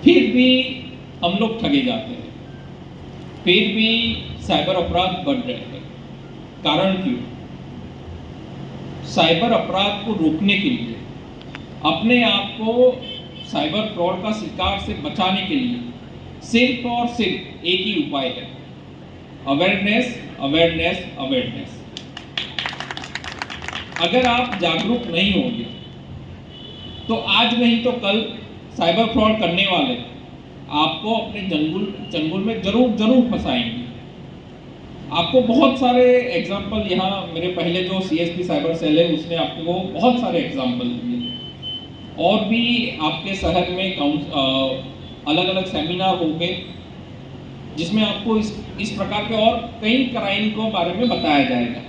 फिर भी हम लोग ठगे जाते हैं, फिर भी साइबर अपराध बढ़ रहे हैं। कारण क्यों? साइबर अपराध को रोकने के लिए, अपने आप को साइबर फ्रॉड का शिकार से बचाने के लिए सिर्फ और सिर्फ एक ही उपाय है, अवेयरनेस, अवेयरनेस, अवेयरनेस। अगर आप जागरूक नहीं होंगे तो आज नहीं तो कल साइबर फ्रॉड करने वाले आपको अपने चंगुल में जरूर फंसाएंगे। आपको बहुत सारे एग्जाम्पल यहाँ मेरे पहले जो सीएसपी साइबर सेल है उसने आपको बहुत सारे एग्जाम्पल दिए, और भी आपके शहर में अलग अलग सेमिनार होंगे जिसमें आपको इस प्रकार के और कई क्राइम को बारे में बताया जाएगा।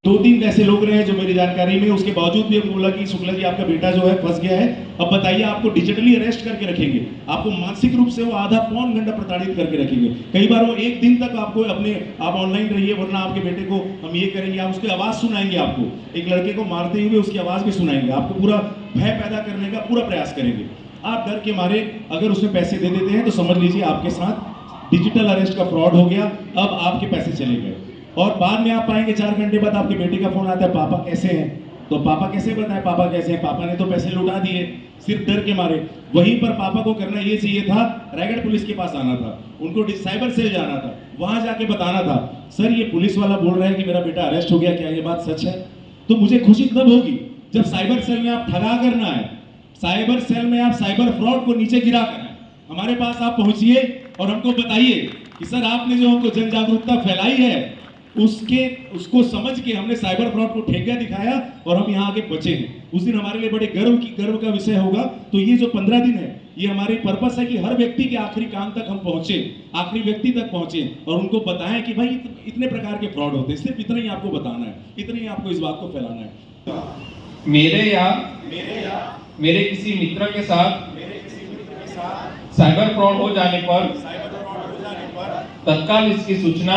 2-3 ऐसे लोग रहे जो मेरी जानकारी में, उसके बावजूद भी बोला कि शुक्ला जी आपका बेटा जो है फंस गया है, अब बताइए आपको डिजिटली अरेस्ट करके रखेंगे, आपको मानसिक रूप से वो आधा पौन घंटा प्रताड़ित करके रखेंगे। कई बार वो एक दिन तक आपको आप ऑनलाइन रहिए वरना आपके बेटे को हम ये करेंगे, आप उसकी आवाज सुनाएंगे, आपको एक लड़के को मारते हुए उसकी आवाज भी सुनाएंगे, आपको पूरा भय पैदा करने का पूरा प्रयास करेंगे। आप डर के मारे अगर उसमें पैसे दे देते हैं तो समझ लीजिए आपके साथ डिजिटल अरेस्ट का फ्रॉड हो गया, अब आपके पैसे चले गए। और बाद में आप पाएंगे 4 घंटे बाद आपके बेटे का फोन आता है, पापा कैसे हैं? तो पापा कैसे बताए पापा कैसे हैं? पापा ने तो पैसे लुटा दिए, सिर्फ डर के मारे। वहीं पर पापा को करना ये चाहिए था, रायगढ़ पुलिस के पास आना था, उनको साइबर सेल जाना था, वहां जाके बताना था, सर ये पुलिस वाला बोल रहा है कि मेरा बेटा अरेस्ट हो गया, क्या ये बात सच है? तो मुझे खुशी तब होगी जब साइबर सेल में आप ठगा करना है, साइबर सेल में आप साइबर फ्रॉड को नीचे गिरा करना है, हमारे पास आप पहुंचिए और हमको बताइए कि सर आपने जो हमको जन जागरूकता फैलाई है उसको समझ के हमने साइबर फ्रॉड को ठेका दिखाया और हम यहाँ आगे बचे हैं। उस दिन हमारे लिए बड़े गर्व का विषय होगा। तो ये जो 15 दिन है ये हमारी पर्पस है कि हर व्यक्ति के आखिरी काम तक हम पहुंचे, आखिरी व्यक्ति तक पहुंचे और उनको बताएं कि भाई इतने प्रकार के फ्रॉड होते हैं, सिर्फ इतना ही आपको बताना है, इतना ही आपको इस बात को फैलाना है। मेरे किसी मित्र के साथ साइबर फ्रॉड हो जाने पर तत्काल इसकी सूचना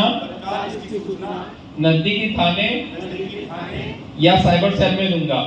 नजदीकी थाने या साइबर सेल में दूंगा।